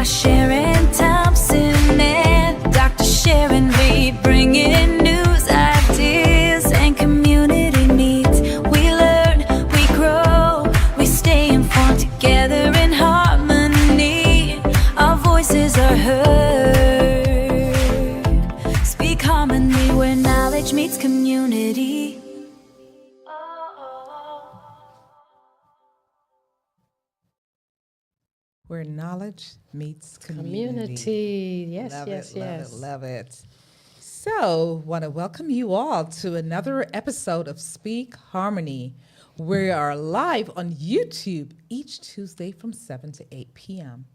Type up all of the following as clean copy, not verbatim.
Sharon Thompson and Dr. Sharon Reid, bringing news, ideas, and community needs. We learn, we grow, we stay informed together in harmony. Our voices are heard. Speak harmony where knowledge meets community. Where knowledge meets community. Yes, Love yes, it, yes. Love it. So, want to welcome you all to another episode of Speak Harmony. We are live on YouTube each Tuesday from 7 to 8 p.m.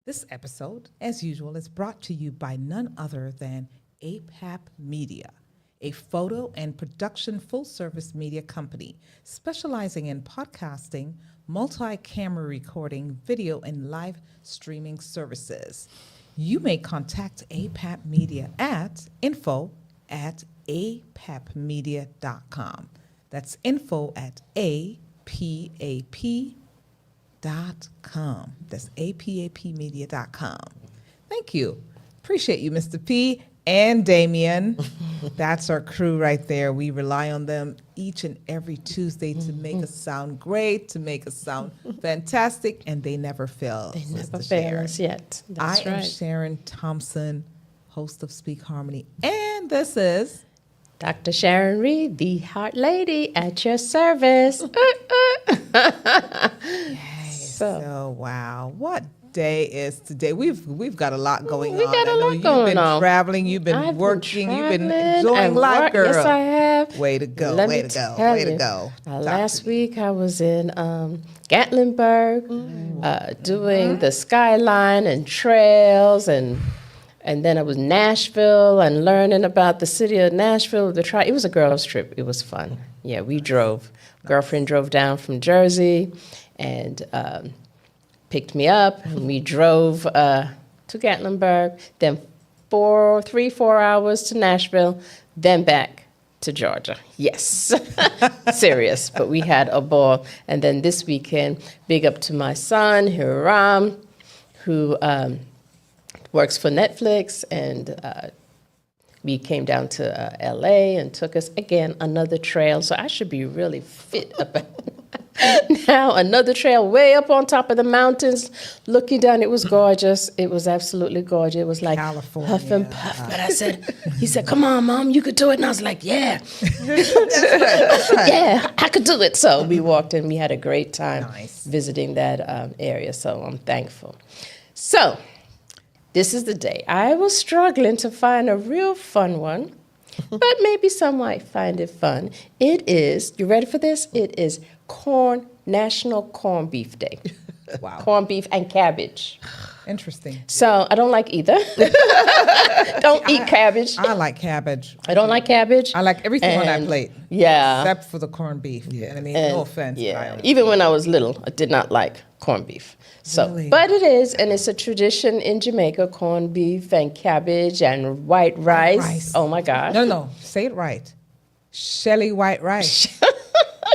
This episode, as usual, is brought to you by none other than APAP Media, a photo and production full-service media company specializing in podcasting, multi-camera recording, video, and live streaming services. You may contact APAP Media at info@apapmedia.com. That's info@apap.com. That's apapmedia.com. Thank you. Appreciate you, Mr. P and Damien. That's our crew right there. We rely on them each and every Tuesday to make us sound great, to make us sound fantastic, and they never fail. They never Mr. fail Sharon. us yet. That's I am right. Sharon Thompson, host of Speak Harmony, and this is Dr. Sharon Reid, the Heart Lady, at your service. So wow, what day is today? We've got a lot going on. We got a I know lot going You've been on. traveling, you've been I've working, been you've been traveling enjoying and life, girl. Yes, I have. Way to go, Let way me to go, tell way to you, go. Last week I was in Gatlinburg doing the skyline and trails, and then I was in Nashville and learning about the city of Nashville. It was a girls' trip. It was fun. Yeah, we drove. Girlfriend drove down from Jersey and picked me up, and we drove to Gatlinburg, then 4 hours to Nashville, then back to Georgia. Yes, serious, but we had a ball. And then this weekend, big up to my son, Hiram, who works for Netflix, and we came down to LA and took us, again, another trail. So I should be really fit about now. Another trail way up on top of the mountains, looking down. It was gorgeous. It was absolutely gorgeous. It was like California. puff and puff. But he said, come on, Mom, you could do it. And I was like, yeah. Yeah, I could do it. So we walked in. We had a great time visiting that area. So I'm thankful. So this is the day. I was struggling to find a real fun one, but maybe some might find it fun. It is, you ready for this? It is National Corned Beef Day. Wow. Corned beef and cabbage. Interesting. So I don't like either. Don't eat cabbage. I like cabbage. I don't like cabbage. I like everything on that plate. Yeah. Except for the corned beef. Yeah. And I mean, no offense. Yeah. Even when I was little, I did not like corned beef. So, Really? But it is, and it's a tradition in Jamaica, corned beef and cabbage and white rice. Oh my gosh. No. Say it right. Shelly white rice.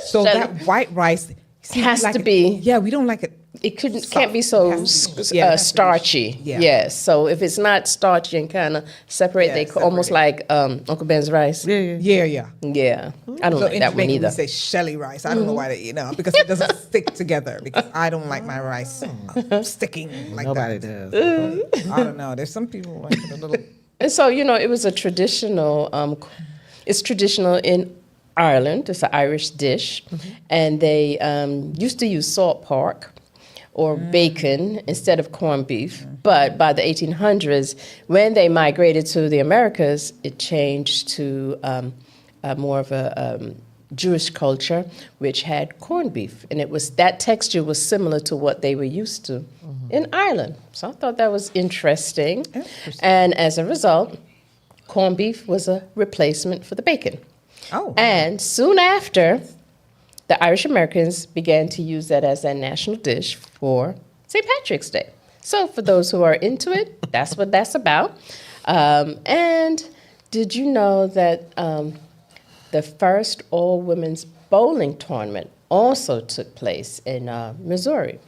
So that white rice has like to be. Yeah, we don't like it. It can't be so starchy. Yeah. Yes. So if it's not starchy and kind of separate, almost like Uncle Ben's rice. Yeah. Yeah. I don't like that one either. We say Shelly rice. I don't know why they, because it doesn't stick together. Because I don't like my rice sticking like Nobody that. does. I don't know. There's some people like it a little. And so it was a traditional. It's traditional in Ireland. It's an Irish dish, and they used to use salt pork or bacon instead of corned beef. But by the 1800s, when they migrated to the Americas, it changed to more of a Jewish culture, which had corned beef. And that texture was similar to what they were used to in Ireland. So I thought that was interesting. And as a result, corned beef was a replacement for the bacon. Oh. And soon after, the Irish Americans began to use that as their national dish for St. Patrick's Day. So for those who are into it, that's what that's about. And did you know that the first all-women's bowling tournament also took place in Missouri?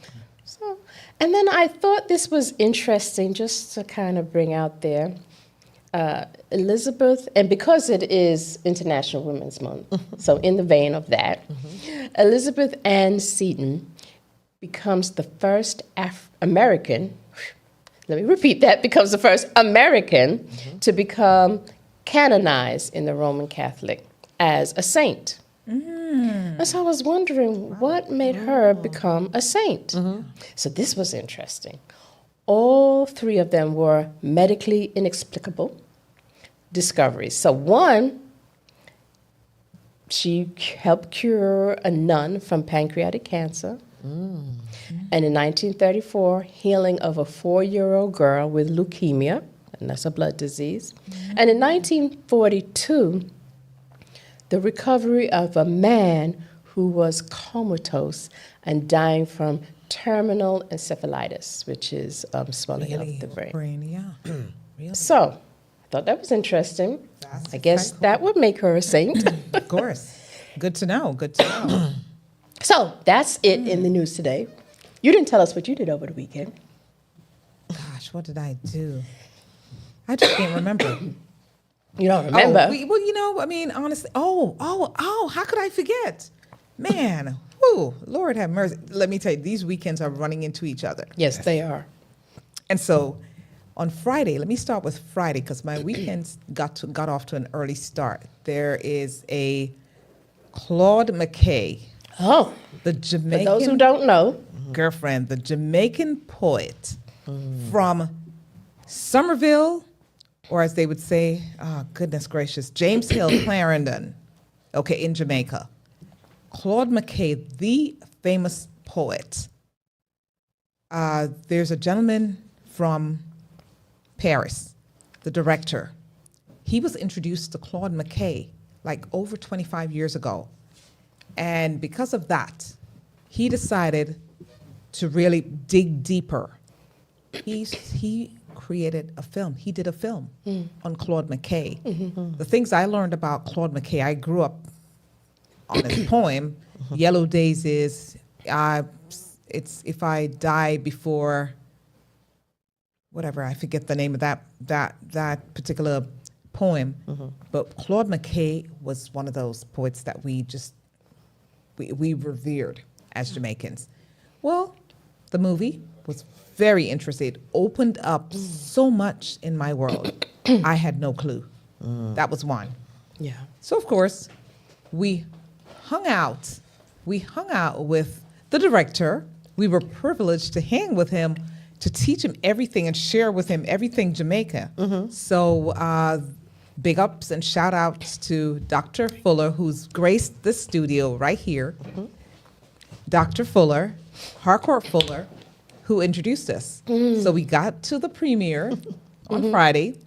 And then I thought this was interesting just to kind of bring out there. Elizabeth, and because it is International Women's Month, so in the vein of that, Elizabeth Ann Seton becomes the first American, let me repeat that, becomes the first American to become canonized in the Roman Catholic as a saint. And so I was wondering what made her become a saint. So this was interesting. All three of them were medically inexplicable discoveries. So one, she helped cure a nun from pancreatic cancer. And in 1934, healing of a 4-year-old girl with leukemia, and that's a blood disease. And in 1942, the recovery of a man who was comatose and dying from terminal encephalitis, which is swelling of the brain. Yeah. Really? So, I thought that was interesting. That's I guess that would make her a saint. Of course. Good to know. Good to know. So, that's it in the news today. You didn't tell us what you did over the weekend. Gosh, what did I do? I just can't remember. You don't remember? Well, you know, I mean, honestly, how could I forget? Man, whoo, Lord have mercy. Let me tell you, these weekends are running into each other. Yes, they are. And so on Friday, let me start with Friday because my weekends got off to an early start. There is a Claude McKay, Oh, the Jamaican. for those who don't know. Girlfriend, the Jamaican poet from Somerville, or as they would say, oh, goodness gracious, James Hill, Clarendon, okay, in Jamaica. Claude McKay, the famous poet. There's a gentleman from Paris, the director. He was introduced to Claude McKay like over 25 years ago. And because of that, he decided to really dig deeper. He created a film. He did a film on Claude McKay. The things I learned about Claude McKay, I grew up on his poem, Yellow Daisies. It's If I Die Before, whatever, I forget the name of that particular poem. But Claude McKay was one of those poets that we revered as Jamaicans. Well, the movie was very interesting. It opened up so much in my world. I had no clue. That was one. Yeah. So, of course, we hung out. We hung out with the director. We were privileged to hang with him, to teach him everything and share with him everything Jamaica. So, big ups and shout outs to Dr. Fuller, who's graced the studio right here. Dr. Fuller, Harcourt Fuller, who introduced us. So we got to the premiere on Friday.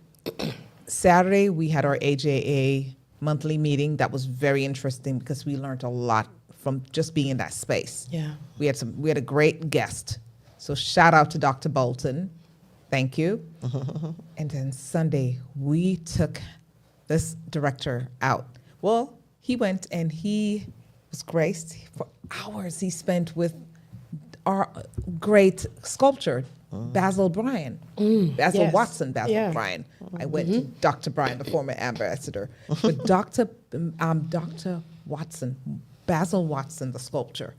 Saturday, we had our AJA monthly meeting. That was very interesting because we learned a lot from just being in that space. Yeah. We had a great guest. So shout out to Dr. Bolton. Thank you. And then Sunday, we took this director out. Well, he went and he was graced for hours. He spent with our great sculptor, Basil Bryan, Basil yes. Watson, Basil Yeah. Bryan. I went to Dr. Bryan, the former ambassador, but Dr. Watson, Basil Watson, the sculptor,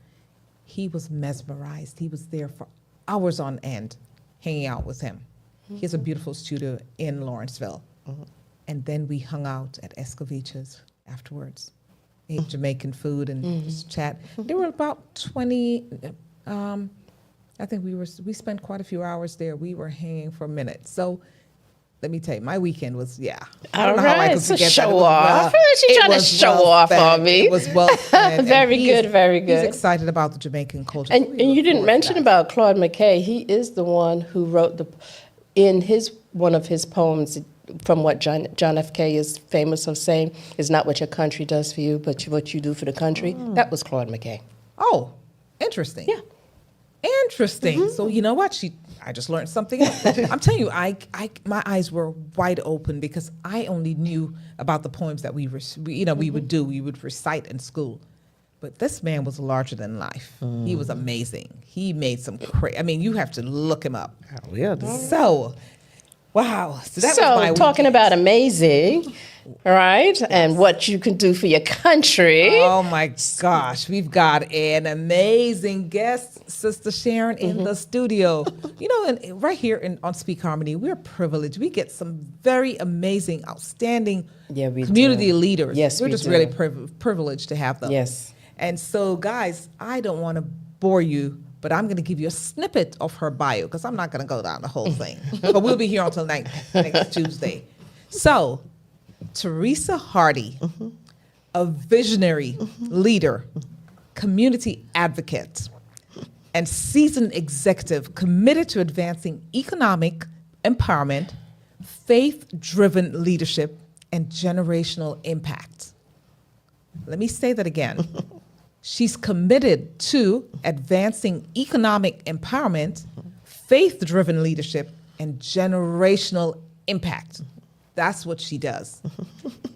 he was mesmerized. He was there for hours on end, hanging out with him. He has a beautiful studio in Lawrenceville. And then we hung out at Escovich's afterwards, ate Jamaican food and just chat. There were about 20, I think we spent quite a few hours there. We were hanging for a minute. So let me tell you, my weekend was, I don't know how I could so forget show that. It was off. She's it trying to was show well off fed. on me. It was well fed. And Very he's- good, very good. He's excited about the Jamaican culture. And, So we and you look didn't forward to mention that. about Claude McKay. He is the one who wrote one of his poems, from what John F. K. is famous of saying, is not what your country does for you, but what you do for the country. That was Claude McKay. Oh, interesting. Yeah. Interesting. So you know what? I just learned something else. I'm telling you, my eyes were wide open because I only knew about the poems that we would do. We would recite in school. But this man was larger than life. He was amazing. He made some I mean, you have to look him up. Oh, yeah. So, wow. So that was my talking weekend. about amazing, right? And what you can do for your country. Oh my gosh, we've got an amazing guest, Sister Sharon, in the studio. You know, and right here on Speak Harmony, we're privileged. We get some very amazing, outstanding Yeah, we community do. leaders. Yes, we're we just do. really privileged to have them. Yes. And so, guys, I don't want to bore you, but I'm going to give you a snippet of her bio because I'm not going to go down the whole thing. But we'll be here until next Tuesday. So, Teresa Hardy, a visionary leader, community advocate, and seasoned executive committed to advancing economic empowerment, faith-driven leadership, and generational impact. Let me say that again. She's committed to advancing economic empowerment, faith-driven leadership, and generational impact. That's what she does.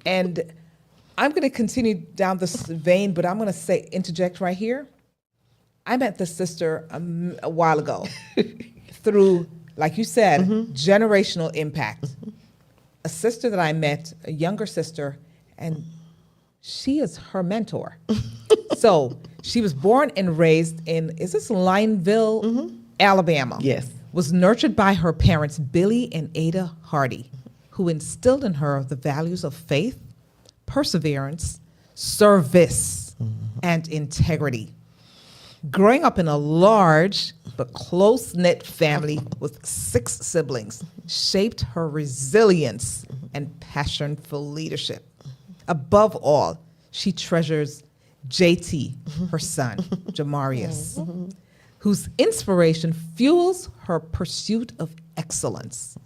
And I'm going to continue down this vein, but I'm going to interject right here. I met this sister a while ago through, like you said, generational impact. A sister that I met, a younger sister, and she is her mentor. So she was born and raised in, is this Lineville, Alabama? Yes. Was nurtured by her parents, Billy and Ada Hardy, who instilled in her the values of faith, perseverance, service, and integrity. Growing up in a large but close-knit family with 6 siblings shaped her resilience and passion for leadership. Above all, she treasures JT, her son, Jamarius, whose inspiration fuels her pursuit of excellence.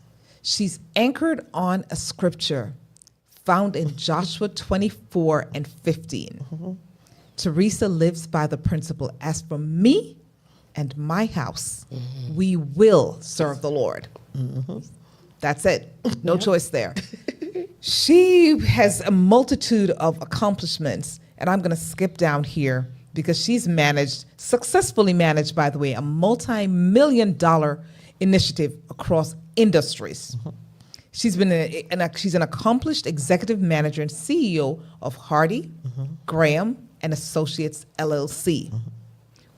She's anchored on a scripture found in Joshua 24 and 15. Teresa lives by the principle, as for me and my house, we will serve the Lord. That's it. No choice there. She has a multitude of accomplishments, and I'm going to skip down here because she's successfully managed, by the way, a multi-million-dollar initiative across industries. She's she's an accomplished executive manager and CEO of Hardy, Graham, and Associates LLC,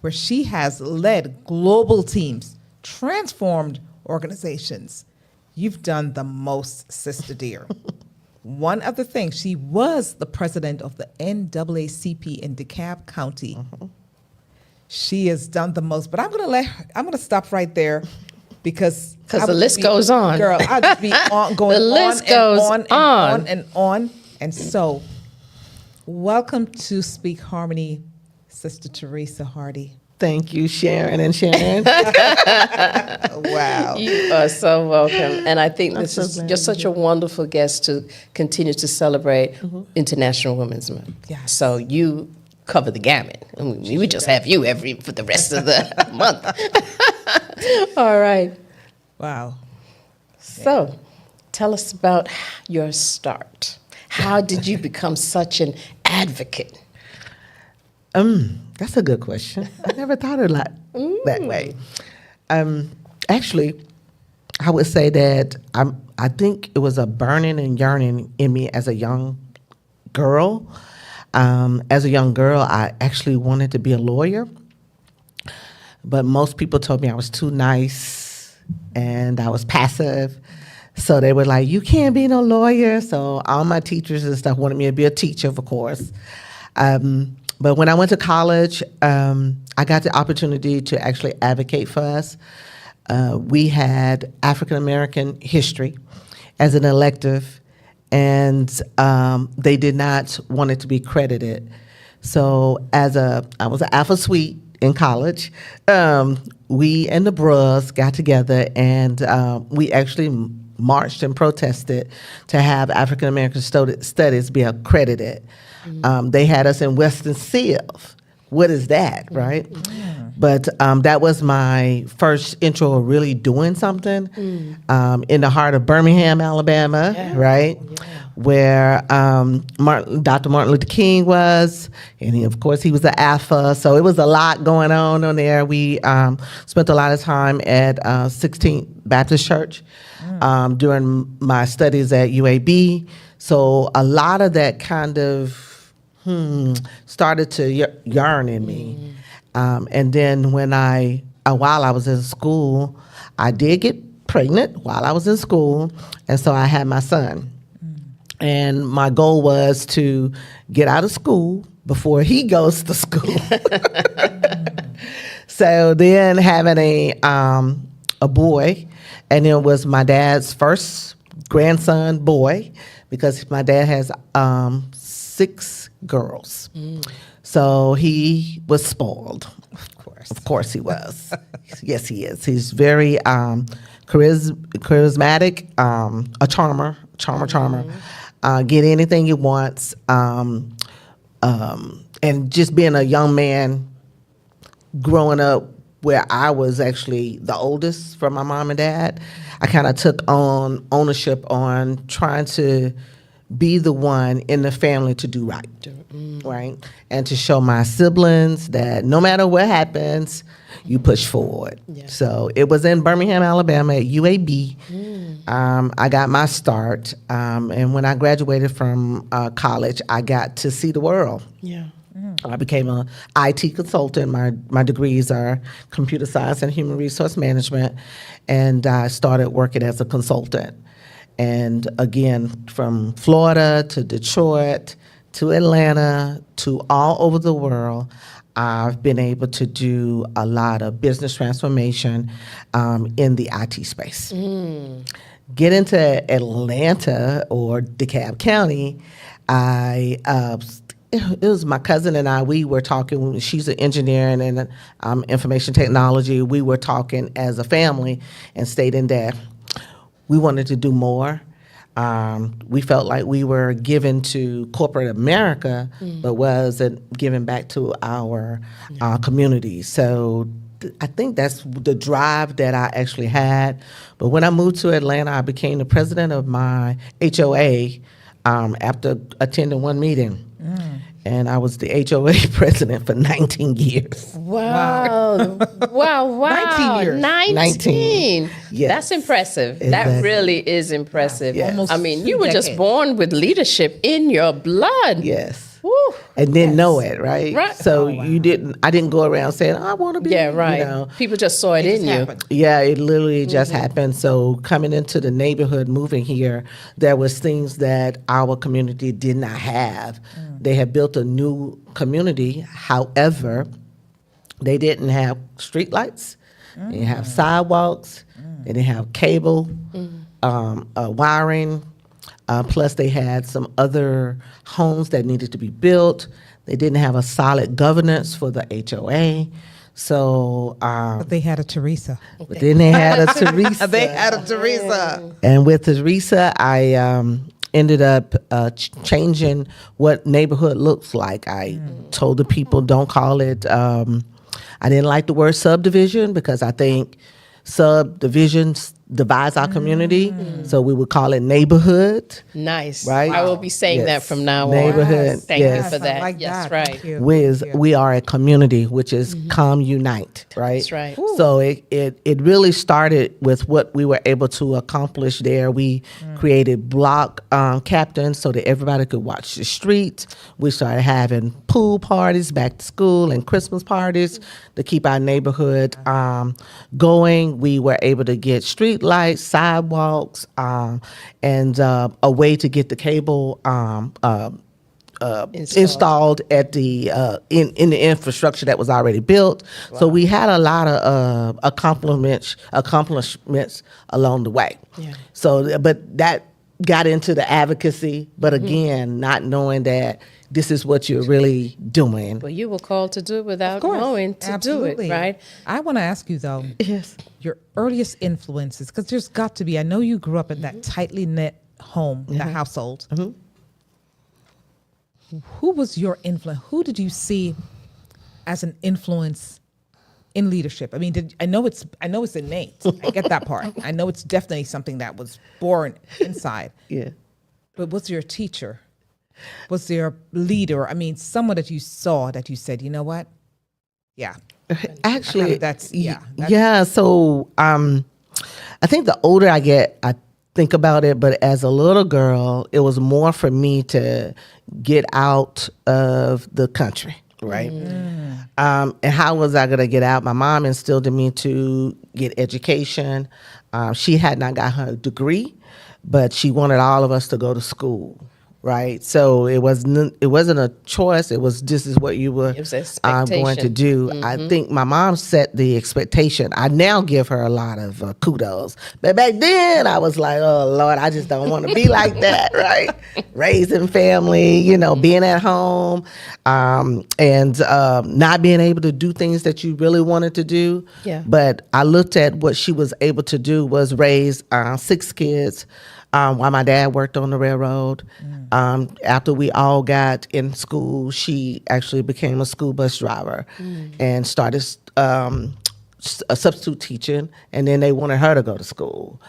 where she has led global teams, transformed organizations. You've done the most, Sister Dear. One other thing, she was the president of the NAACP in DeKalb County. She has done the most, but I'm going to stop right there because the list goes on. Girl, I'll just be going The list on goes and on and on. And so, welcome to Speak Harmony, Sister Teresa Hardy. Thank you, Sharon and Sharon. Wow. You are so welcome. And I think this so is glad just such a wonderful guest to continue to celebrate International Women's Month. Yes. So you cover the gamut. I mean, we just have you for the rest of the month. All right. Wow. So tell us about your start. How did you become such an advocate? That's a good question. I never thought of it that way. Actually, I would say that I think it was a burning and yearning in me as a young girl. As a young girl, I actually wanted to be a lawyer, but most people told me I was too nice and I was passive. So they were like, you can't be no lawyer. So all my teachers and stuff wanted me to be a teacher, of course. But when I went to college, I got the opportunity to actually advocate for us. We had African American history as an elective, and they did not want it to be credited. So I was an Alpha Suite in college. We and the bros got together, and we actually marched and protested to have African American studies be accredited. They had us in Western Civ what is that, right? But that was my first intro of really doing something in the heart of Birmingham, Alabama, right? Where Dr. Martin Luther King was, and of course he was the alpha, so it was a lot going on there. We spent a lot of time at 16th Baptist Church during my studies at UAB, so a lot of that kind of started to yearn in me. And then when while I was in school, I did get pregnant while I was in school, and so I had my son. And my goal was to get out of school before he goes to school. So then having a boy, and it was my dad's first grandson boy, because my dad has 6 girls. So he was spoiled. Of course he was. Yes, he is. He's very charismatic, a charmer. Get anything he wants. And just being a young man growing up where I was actually the oldest from my mom and dad, I kind of took on ownership on trying to be the one in the family to do right, right? And to show my siblings that no matter what happens, you push forward. So it was in Birmingham, Alabama at UAB. I got my start. And when I graduated from college, I got to see the world. I became an IT consultant. My degrees are computer science and human resource management. And I started working as a consultant. And again, from Florida to Detroit to Atlanta to all over the world, I've been able to do a lot of business transformation in the IT space. Get into Atlanta or DeKalb County, it was my cousin and I, we were talking, she's an engineer and information technology. We were talking as a family and stating that we wanted to do more. We felt like we were given to corporate America, but wasn't giving back to our communities. So I think that's the drive that I actually had. But when I moved to Atlanta, I became the president of my HOA after attending one meeting. And I was the HOA president for 19 years. Wow. 19 years. 19. Yes. That's impressive. Exactly. That really is impressive. Yes. Almost I mean, 2 you were just decades. born with leadership in your blood. Yes. Woo. And didn't know it, right? Right. So I didn't go around saying, I want to be, Yeah, right. you know. People just saw it in just you. happened. Yeah, it literally just happened. So coming into the neighborhood, moving here, there was things that our community did not have. They had built a new community. However, they didn't have street lights. They didn't have sidewalks. They didn't have cable, wiring. Plus, they had some other homes that needed to be built. They didn't have a solid governance for the HOA. So, But they had a Teresa. but then they had a Teresa. They had a Teresa. And with Teresa, I ended up changing what neighborhood looks like. I told the people, don't call it, I didn't like the word subdivision because I think subdivisions divides our community. So we would call it neighborhood. Nice. Right? I will be saying that Yes. from now on. Neighborhood, Thank you yes. for I that. like Yes, that. right. Thank you. We are a community, which is unite, right? That's right. So it really started with what we were able to accomplish there. We created block captains so that everybody could watch the streets. We started having pool parties, back to school, and Christmas parties to keep our neighborhood going. We were able to get street lights, sidewalks, and a way to get the cable installed at the in the infrastructure that was already built. So we had a lot of accomplishments along the way. Yeah. So, but that got into the advocacy. But again, not knowing that this is what you're really doing. Well, you were called to do it without Of course. knowing to Absolutely. do it, right? I want to ask you, though, Yes. your earliest influences, because there's got to be, I know you grew up in that tightly knit home, that household. Who was your influence? Who did you see as an influence in leadership? I mean, I know it's innate. I get that part. I know it's definitely something that was born inside. Yeah. But was there a teacher? Was there a leader? I mean, someone that you saw that you said, you know what? Yeah. Actually, That's yeah. So I think the older I get, I think about it. But as a little girl, it was more for me to get out of the country, right? And how was I going to get out? My mom instilled in me to get education. She had not got her degree, but she wanted all of us to go to school. Right, so it wasn't a choice. It was this is what you were going to do. I think my mom set the expectation. I now give her a lot of kudos, but back then I was like, oh Lord, I just don't want to be like that. Right, raising family, being at home, and not being able to do things that you really wanted to do. Yeah. But I looked at what she was able to do was raise 6 kids. While my dad worked on the railroad. After we all got in school, she actually became a school bus driver and started a substitute teaching, and then they wanted her to go to school.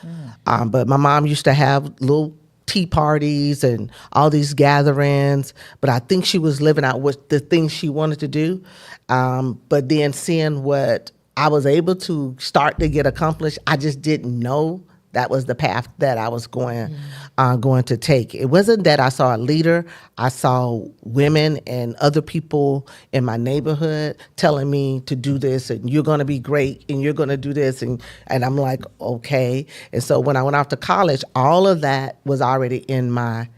But my mom used to have little tea parties and all these gatherings, but I think she was living out what the things she wanted to do. But then seeing what I was able to start to get accomplished, I just didn't know that was the path that I was going to take. It wasn't that I saw a leader. I saw women and other people in my neighborhood telling me to do this, and you're going to be great, and you're going to do this, and I'm like, okay. And so when I went off to college, all of that was already in my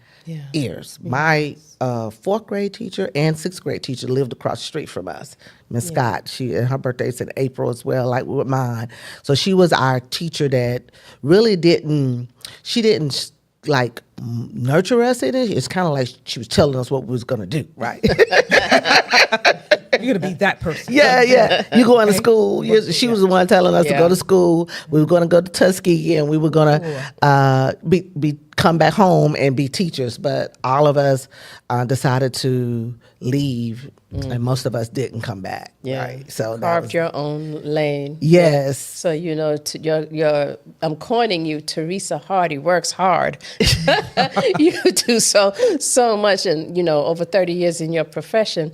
ears. My 4th grade teacher and 6th grade teacher lived across the street from us. Miss Scott, her birthday's in April as well, like with mine. So she was our teacher that really didn't like nurture us in it. It's kind of like she was telling us what we was going to do, right? You're going to be that person. Yeah. You going to school. She was the one telling us to go to school. We were going to go to Tuskegee, and we were going to come back home and be teachers. But all of us decided to leave, and most of us didn't come back. Yeah. Right? So Carved your own lane. Yes. So your I'm coining you. Teresa Hardy works hard. You do so much, and over 30 years in your profession.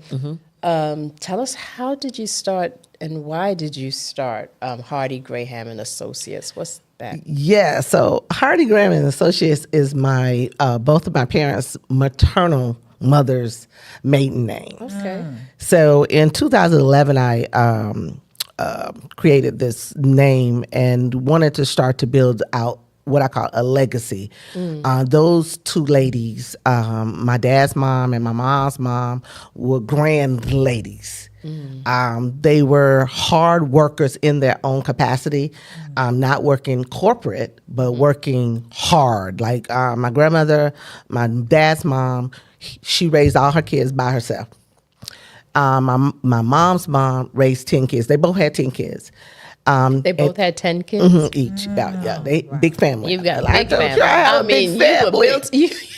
Tell us, how did you start and why did you start Hardy Graham and Associates? What's that? Yeah, so Hardy Graham and Associates is my both of my parents' maternal mother's maiden name. Okay. So in 2011, I created this name and wanted to start to build out what I call a legacy. Those 2 ladies, my dad's mom and my mom's mom, were grand ladies. They were hard workers in their own capacity, not working corporate, but working hard. Like my grandmother, my dad's mom, she raised all her kids by herself. My mom's mom raised 10 kids. They both had 10 kids. They both had 10 kids? Each. Big family. You've got a Like, big family. I mean,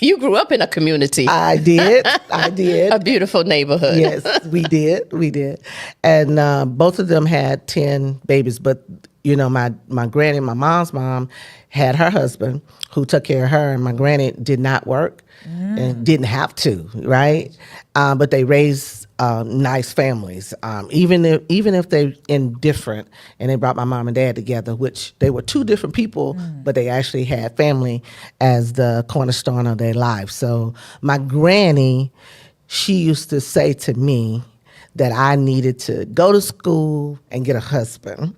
you grew up in a community. I did. A beautiful neighborhood. Yes, we did. And both of them had 10 babies. But, my granny, my mom's mom, had her husband who took care of her. And my granny did not work and didn't have to, right? But they raised nice families, even if they're indifferent. And they brought my mom and dad together, which they were 2 different people, but they actually had family as the cornerstone of their life. So my granny, she used to say to me that I needed to go to school and get a husband.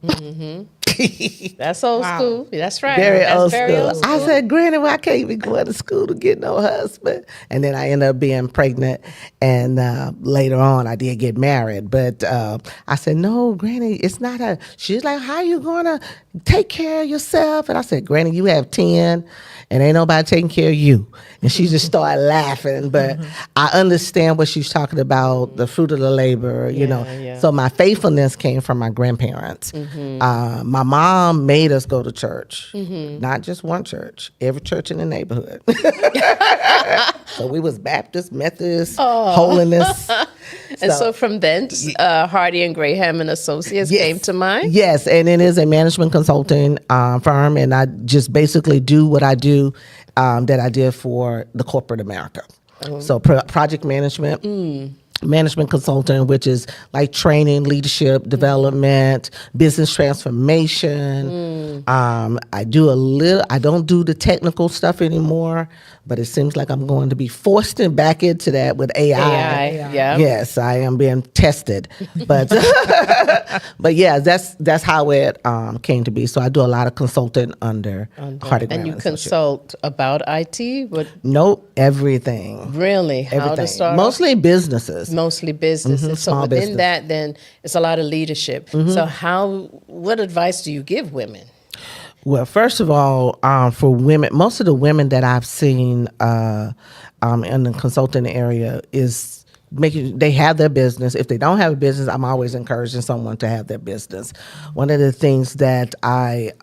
That's old school. That's right. Very That's old very school. old school. I said, Granny, well, I can't even go to school to get no husband. And then I ended up being pregnant. And later on, I did get married. But I said, no, Granny, it's not she's like, how you going to take care of yourself? And I said, Granny, you have 10 and ain't nobody taking care of you. And she just started laughing. But I understand what she's talking about, the fruit of the labor, Yeah. So my faithfulness came from my grandparents. My my mom made us go to church, not just one church, every church in the neighborhood. So we was Baptist, Methodist, Holiness. And so from then, Hardy and Graham and Associates came to mind? Yes, and it is a management consulting firm, and I just basically do what I do that I did for the corporate America. So project management. Management consulting, which is like training, leadership, development, business transformation. I do a little, I don't do the technical stuff anymore, but it seems like I'm going to be forced back into that with AI. Yeah. Yes, I am being tested. But but yeah, that's how it came to be. So I do a lot of consulting under Hardy Graham And you Associates. consult about IT? Nope, everything. Really? How to Everything. start? Mostly businesses. Mostly businesses. So small within business. that, then it's a lot of leadership. So what advice do you give women? Well, first of all, for women, most of the women that I've seen in the consulting area is they have their business. If they don't have a business, I'm always encouraging someone to have their business. One of the things that I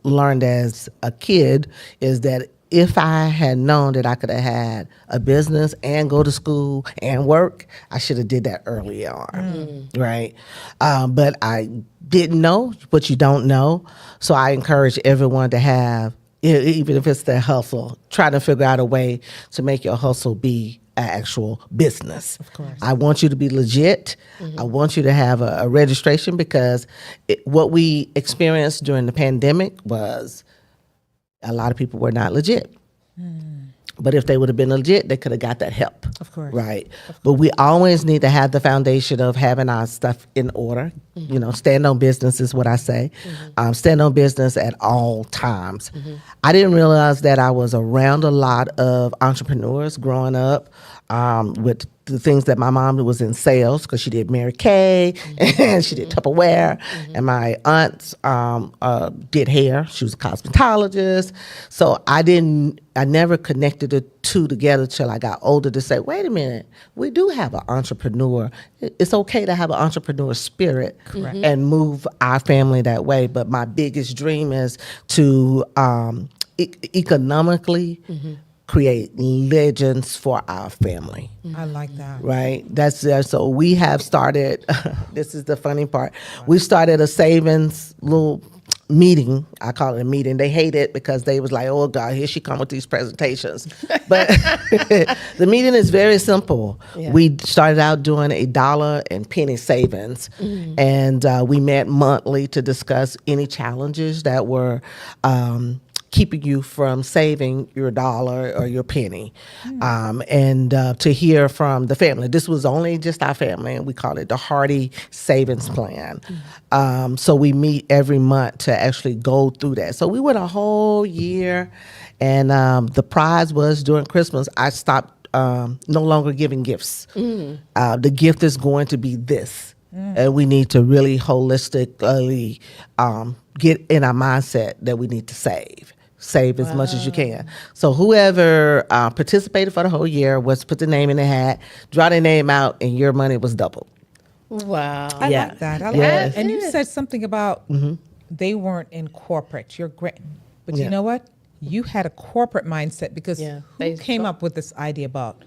learned as a kid is that if I had known that I could have had a business and go to school and work, I should have did that early on, right? But I didn't know what you don't know. So I encourage everyone to have, even if it's their hustle, try to figure out a way to make your hustle be an actual business. Of course. I want you to be legit. I want you to have a registration, because what we experienced during the pandemic was a lot of people were not legit. But if they would have been legit, they could have got that help. Of course. Right. But we always need to have the foundation of having our stuff in order. You know, stand on business is what I say. Stand on business at all times. I didn't realize that I was around a lot of entrepreneurs growing up with the things that my mom was in sales, because she did Mary Kay and she did Tupperware, and my aunt did hair. She was a cosmetologist. So I never connected the two together till I got older to say, wait a minute, we do have an entrepreneur. It's okay to have an entrepreneur spirit and move our family that way. But my biggest dream is to economically create legends for our family. I like that. Right? That's so we have started, this is the funny part. We started a savings little meeting. I call it a meeting. They hate it because they was like, oh God, here she come with these presentations. But the meeting is very simple. Yeah. We started out doing $1 and penny savings. And we met monthly to discuss any challenges that were keeping you from saving your $1 or your penny, and to hear from the family. This was only just our family, and we call it the Hardy Savings Plan. So we meet every month to actually go through that. So we went a whole year, and the prize was during Christmas, I stopped no longer giving gifts. The gift is going to be this. And we need to really holistically get in our mindset that we need to save as much as you can. So whoever participated for the whole year was put the name in the hat, draw their name out, and your money was doubled. Wow. I Yeah. like that. I like Yes. that. And you said something about they weren't in corporate. You're great. But Yeah. you know what? You had a corporate mindset, because Yeah. who came up with this idea about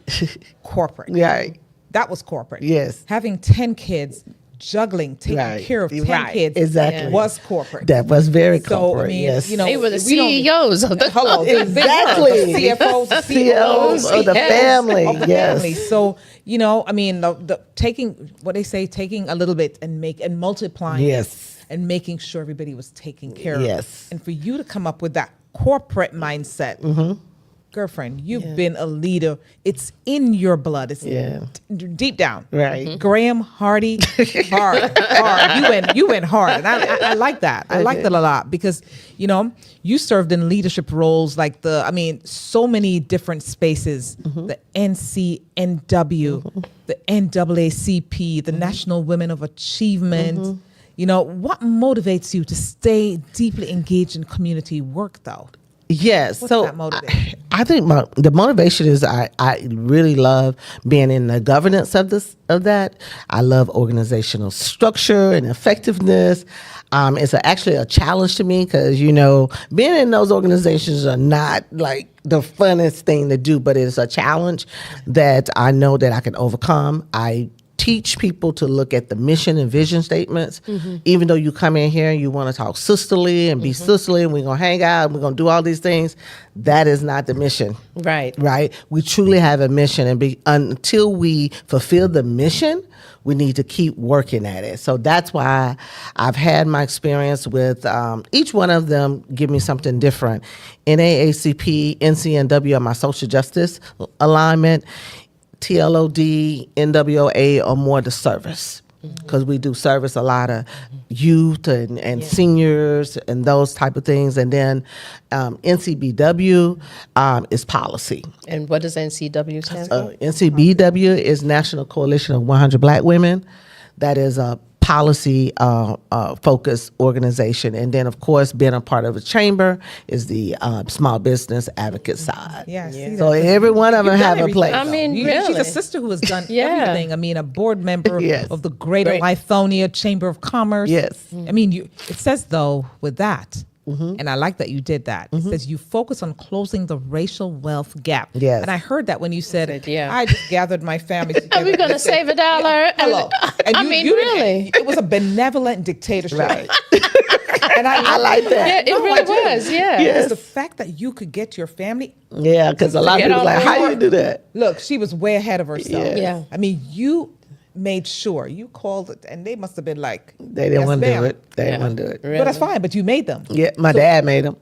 corporate? Yeah. That was corporate. Yes. Having 10 kids, juggling, taking Right. care of 10 Right. kids Exactly. was corporate. That was very So, corporate. I mean, yes. you know, They were the we don't- CEOs of the Hello, Exactly. the CFOs, the CEOs of the yes, family. of the Yes. family. So, you know, I mean, the taking what they say, taking a little bit and multiplying it Yes. and making sure everybody was taken care Yes. of. And for you to come up with that corporate mindset, girlfriend, you've been a leader. It's in your blood. It's deep down. Right. Graham Hardy, hard. You went hard, and I like that. I like that a lot, because you know you served in leadership roles like so many different spaces. The NCNW, the NAACP, the National Women of Achievement. You know, what motivates you to stay deeply engaged in community work, though? Yes. What's so that motivation? I think the motivation is I really love being in the governance of that. I love organizational structure and effectiveness. It's actually a challenge to me because, being in those organizations are not like the funnest thing to do, but it's a challenge that I know that I can overcome. I teach people to look at the mission and vision statements. Even though you come in here and you want to talk sisterly and be sisterly and we're going to hang out and we're going to do all these things, that is not the mission. Right. Right? We truly have a mission, and until we fulfill the mission, we need to keep working at it. So that's why I've had my experience with each one of them give me something different. NAACP, NCNW are my social justice alignment. TLOD, NWOA are more the service, because we do service a lot of youth and seniors and those type of things. And then NCBW is policy. And what does NCW stand for? NCBW is National Coalition of 100 Black Women. That is a policy focused organization. And then, of course, being a part of a chamber is the small business advocate side. Yes. So every one of them have a place. I mean, really. She's a sister who has done Yeah. everything. I mean, a board member Yes. of the Greater Lithonia Chamber of Commerce. Yes. I mean, it says, though, with that, and I like that you did that. It says you focus on closing the racial wealth gap. Yes. And I heard that when you said, Yeah. I just gathered my family together. Are we going to and said, save $1? Hello. And I mean, really. It was a benevolent dictatorship. Right. And I like that. Yeah, it No, really I do. was. Yeah. Because the fact that you could get your family, Yeah, because a lot of Get people on like, how board. you do that? look, she was way ahead of herself. Yeah. Yeah. I mean, you made sure you called it, and they must have been like, They didn't yes, want to do ma'am. it. They didn't want to do it. But that's fine. But you made them. Yeah, my dad made them.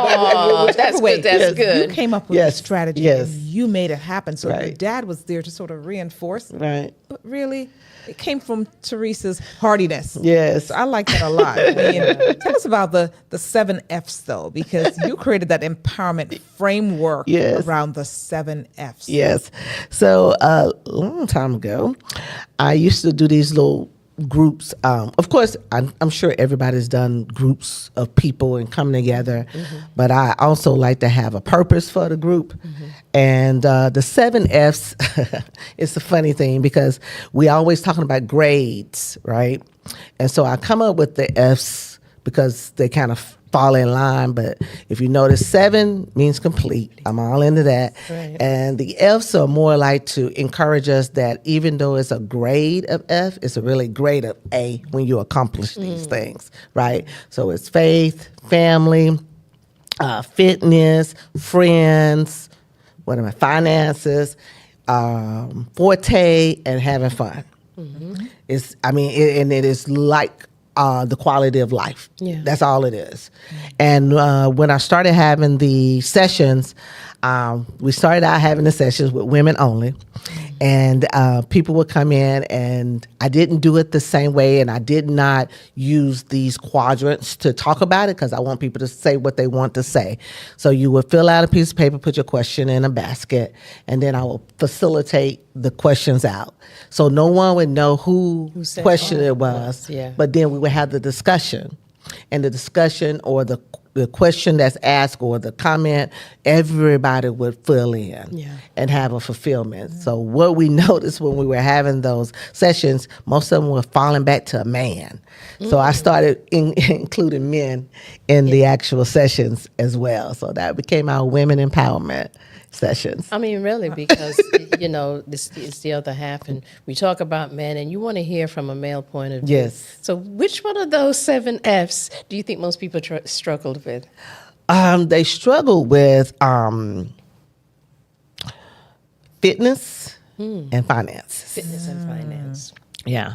Oh, that's Whichever way, good. That's good. You came up with Yes, the strategy. yes. And you made it happen. So your Right. dad was there to sort of reinforce. Right. But really, it came from Teresa's hardiness. Yes. So I like that a lot. I mean, tell us about the 7 F's, though, because you created that empowerment framework Yes. around the 7 F's. Yes. So a long time ago, I used to do these little groups. Of course, I'm sure everybody's done groups of people and come together, but I also like to have a purpose for the group. And the 7 F's, it's a funny thing because we always talking about grades, right? And so I come up with the F's because they kind of fall in line. But if you notice, 7 means complete. I'm all into that. Right. And the F's are more like to encourage us that even though it's a grade of F, it's a really grade of A when you accomplish these things, right? So it's faith, family, fitness, friends, finances, Forte, and having fun. And it is like the quality of life. Yeah. That's all it is. And when I started having the sessions, we started out having the sessions with women only. And people would come in, and I didn't do it the same way, and I did not use these quadrants to talk about it because I want people to say what they want to say. So you would fill out a piece of paper, put your question in a basket, and then I will facilitate the questions out. So no one would know who said question what it was, yeah. but then we would have the discussion. And the discussion or the question that's asked or the comment, everybody would fill in and have a fulfillment. So what we noticed when we were having those sessions, most of them were falling back to a man. So I started including men in the actual sessions as well. So that became our women empowerment sessions. I mean, really, because, this is the other half, and we talk about men, and you want to hear from a male point of view. Yes. So which one of those 7 F's do you think most people struggled with? They struggle with fitness and finances. Fitness and finance. Yeah.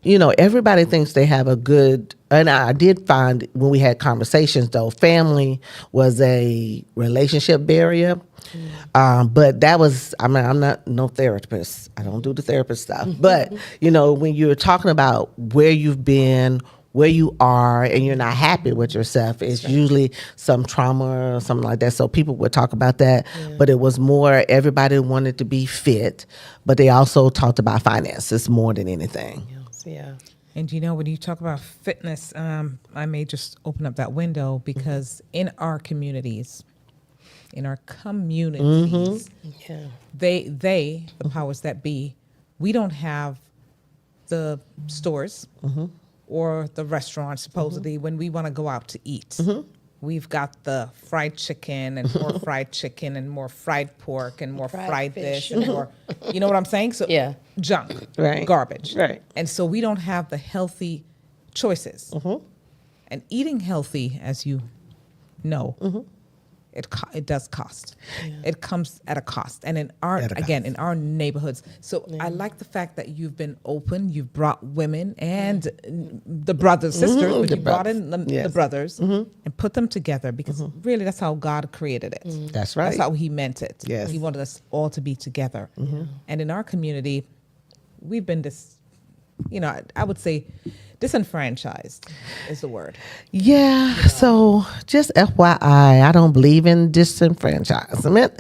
Everybody thinks they have a good, and I did find when we had conversations, though, family was a relationship barrier. But that was, I'm not no therapist. I don't do the therapist stuff. But, when you're talking about where you've been, where you are, and you're not happy with yourself, it's usually some trauma or something like that. So people would talk about that. But it was more, everybody wanted to be fit, but they also talked about finances more than anything. Yeah. And when you talk about fitness, I may just open up that window because in our communities, Yeah. they, the powers that be, we don't have the stores or the restaurant, supposedly, when we want to go out to eat. We've got the fried chicken and more fried chicken and more fried pork and more fried this and more, you know what I'm saying? So Yeah. junk, Right. garbage. Right. And so we don't have the healthy choices. And eating healthy, as you know, it does cost. It comes at a cost. And in our, At a again, in our neighborhoods. So I like the fact that you've been open, you've brought women and the brothers, sisters, but The you brought brothers. in the Yes. brothers and put them together because really that's how God created it. That's right. That's how he meant it. Yes. He wanted us all to be together. And in our community, we've been I would say disenfranchised is the word. Yeah. So just FYI, I don't believe in disenfranchisement.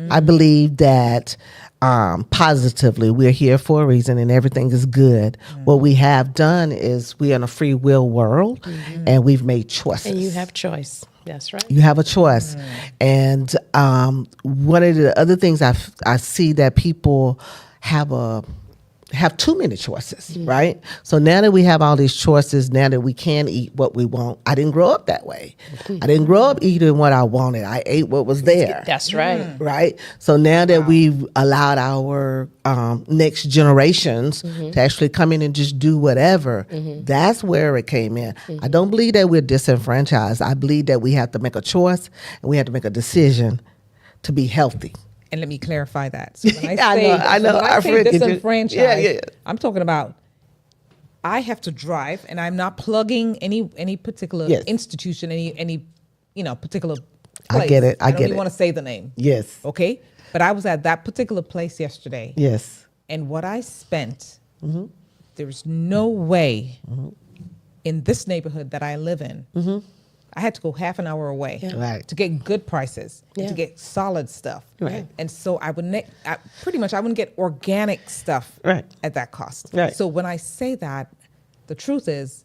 I believe that positively we're here for a reason and everything is good. What we have done is we're in a free will world and we've made choices. And you have choice. That's right. You have a choice. And one of the other things I see that people have too many choices, right? So now that we have all these choices, now that we can eat what we want, I didn't grow up that way. I didn't grow up eating what I wanted. I ate what was there. That's right. Right? So now that we've allowed our next generations to actually come in and just do whatever, that's where it came in. I don't believe that we're disenfranchised. I believe that we have to make a choice and we have to make a decision to be healthy. And let me clarify that. So when I know. When I I say forget you. disenfranchised, Yeah. I'm talking about I have to drive, and I'm not plugging any particular Yes. institution, any particular I place. get it. I don't get even it. want to say the name. Yes. Okay, but I was at that particular place yesterday, Yes. and what I spent, there's no way in this neighborhood that I live in. I had to go half an hour away Right. to get good prices, and Yeah. to get solid stuff. Right. And so I wouldn't get organic stuff Right. at that cost. Right. So when I say that, the truth is,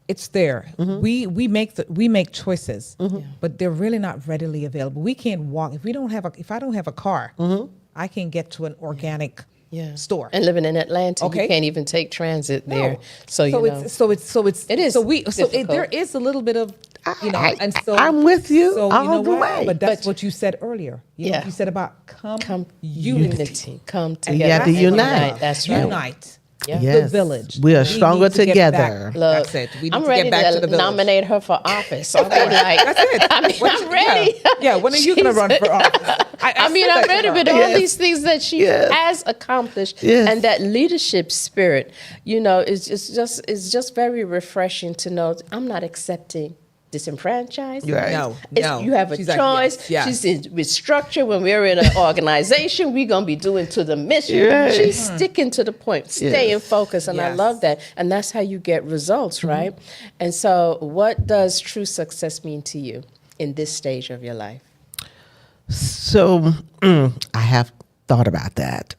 it's there. We make choices, but they're really not readily available. We can't walk if I don't have a car. I can get to an organic store. And living in Atlanta, Okay. you can't even take transit No. there. So you know. It is. difficult. There is a little bit of and so I'm with you So all you know the what? way. But that's what you said earlier. You said about come unity. unity. Come And together. you have to that's unite. what- That's right. Unite. Yeah. Yes. The village. We are need stronger to get together. back. Look, That's it. We need I'm to ready get back to the village. nominate her for office. I mean, like, That's it. I'm ready. Yeah. When are you going to run for office? I mean, I'm ready with all these things that she has accomplished, Yes. and that leadership spirit. It's just very refreshing to know I'm not accepting disenfranchised. Right. No. You have a She's like, choice. yes. She's with structure. When we're in an organization, we're going to be doing to the mission. Right. She's sticking to the point, staying focused. And I Yes. love that. And that's how you get results, right? And so what does true success mean to you in this stage of your life? So I have thought about that.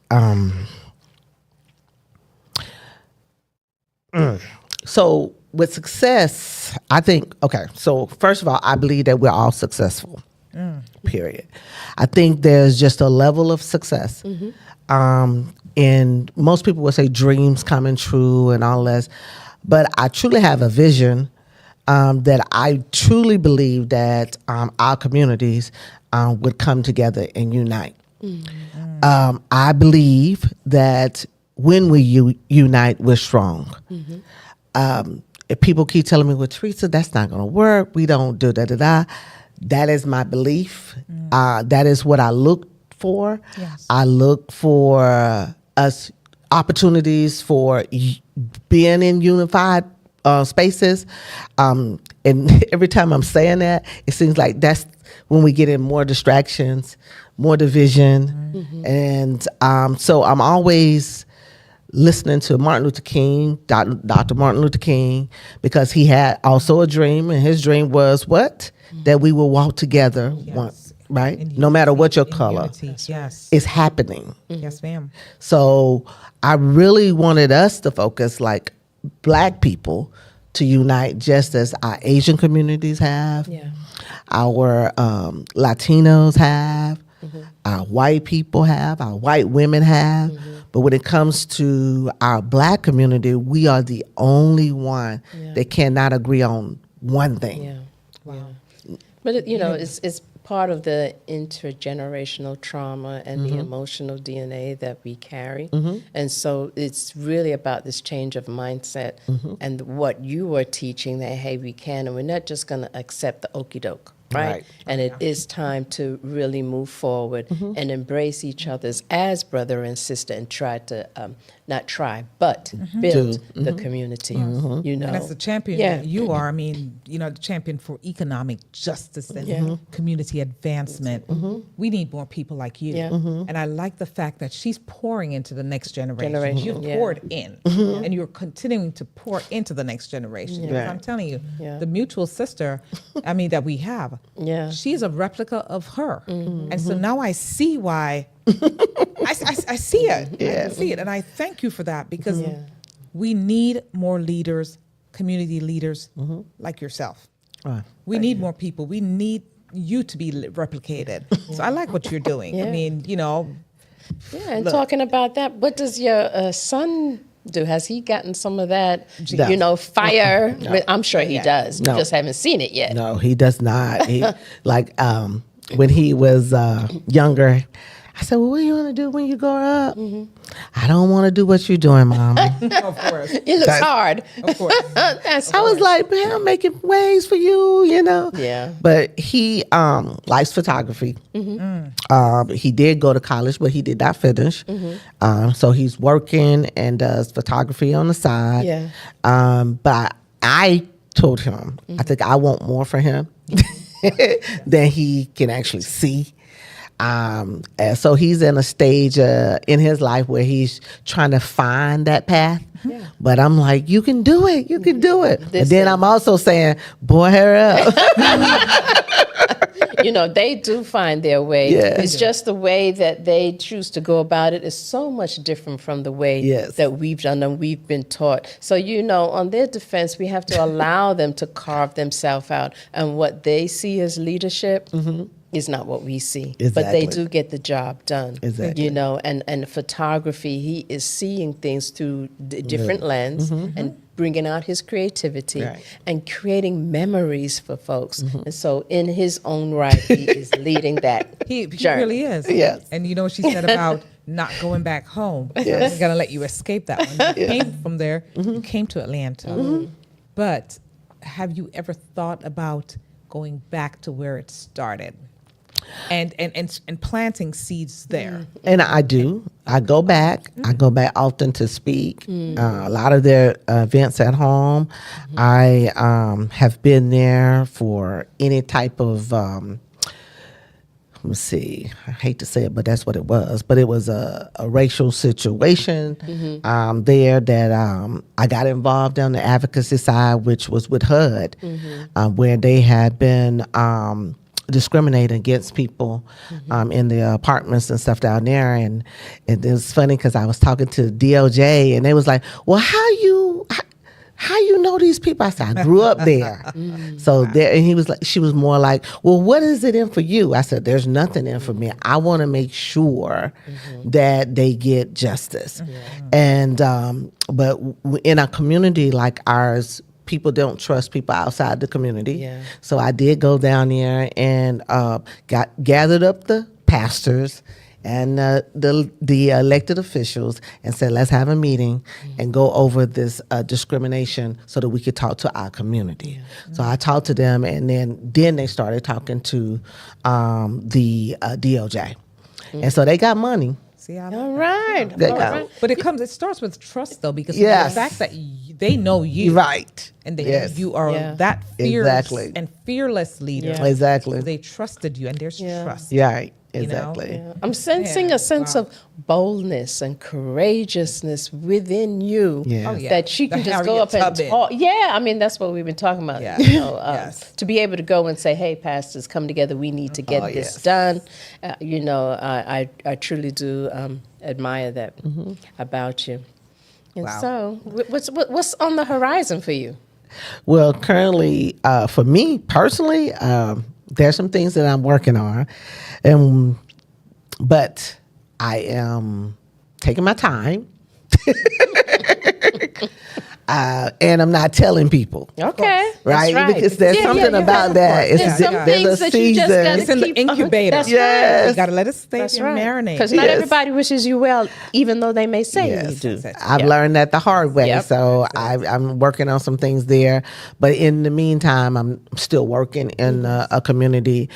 So with success, I think, okay, so first of all, I believe that we're all successful, period. I think there's just a level of success. And most people would say dreams coming true and all this. But I truly have a vision that I truly believe that our communities would come together and unite. I believe that when we unite, we're strong. If people keep telling me, well, Teresa, that's not going to work. We don't do da-da-da. That is my belief. That is what I look for. Yes. I look for us opportunities for being in unified spaces. And every time I'm saying that, it seems like that's when we get in more distractions, more division. And so I'm always listening to Martin Luther King, Dr. Martin Luther King, because he had also a dream, and his dream was what? That we will walk together, right? In No matter what your in color. unity. Yes. It's happening. Yes, ma'am. So I really wanted us to focus, like Black people, to unite just as our Asian communities have, our Latinos have, our white people have, our white women have. But But when it comes to our Black community, we are the only one that cannot agree on one thing. Yeah. Wow. But it's part of the intergenerational trauma and the emotional DNA that we carry. And so it's really about this change of mindset and what you are teaching that, hey, we can, and we're not just going to accept the okie doke. Right. And it is time to really move forward and embrace each other's as brother and sister and try to, but build the community, And as the champion that you are, I mean, the champion for economic justice and community advancement. We need more people like you. And I like the fact that she's pouring into the next generation. You've poured in, and you're continuing to pour into the next generation. Because I'm telling you, the mutual sister, that we have, she's a replica of her. And so now I see why. I see it. I see it. And I thank you for that, because we need more leaders, community leaders like yourself. We need more people. We need you to be replicated. So I like what you're doing. I mean, and talking about that, what does your son do? Has he gotten some of that, fire? No. I'm sure he does. No. You just haven't seen it yet. No, he does not. He, when he was younger, I said, well, what do you want to do when you grow up? I don't want to do what you're doing, Mama. Of course. It looks hard. Of course. I was like, man, I'm making waves for you, Yeah. But he likes photography. He did go to college, but he did not finish. So he's working and does photography on the side. Yeah. But I told him, I think I want more for him than he can actually see. And so he's in a stage in his life where he's trying to find that path. But I'm like, you can do it. You can do it. But then I'm also saying, boy, hurry up. They do find their way. Yeah. It's just the way that they choose to go about it is so much different from the way that we've done and we've been taught. So, on their defense, we have to allow them to carve themselves out. And what they see as leadership is not what we see. But they do get the job done. Exactly. And photography, he is seeing things through different lens and bringing out his creativity and creating memories for folks. And so in his own right, he is leading that He journey. really is. Yes. And you know what she said about not going back home. I'm going to let you escape that one. You came from there. You came to Atlanta. But have you ever thought about going back to where it started? And planting seeds there. And I do. I go back. I go back often to speak. A lot of their events at home. I have been there for any type of, let's see, I hate to say it, but that's what it was. But it was a racial situation there that I got involved on the advocacy side, which was with HUD, where they had been discriminating against people in the apartments and stuff down there. And it was funny because I was talking to DOJ and they was like, well, how you know these people? I said, I grew up there. So there, and she was more like, well, what is it in for you? I said, there's nothing in for me. I want to make sure that they get justice. And, but in a community like ours, people don't trust people outside the community. So I did go down there and gathered up the pastors and the elected officials and said, let's have a meeting and go over this discrimination so that we could talk to our community. So I talked to them, and then they started talking to the DOJ. And so they got money. All right. But it starts with trust, though, because the fact that they know you, right, and you are that fierce and fearless leader. Exactly. They trusted you, and there's trust. Right. Exactly. I'm sensing a sense of boldness and courageousness within you that she can just go up and talk. Yeah, I mean, that's what we've been talking about. To be able to go and say, hey, pastors, come together. We need to get this done. I truly do admire that about you. And so what's on the horizon for you? Well, currently, for me personally, there's some things that I'm working on, but I am taking my time. And I'm not telling people. Okay. Right? That's right. Because there's something about that. There's some there's things a that you just season. gotta It's in the keep- incubator. That's Yes. right. You got to let it stay That's and right. marinate. Because not Yes. everybody wishes you well, even though they may say Yes. you do. I've Yeah. learned that the hard way. Yep. So I'm working on some things there. But in the meantime, I'm still working in a community,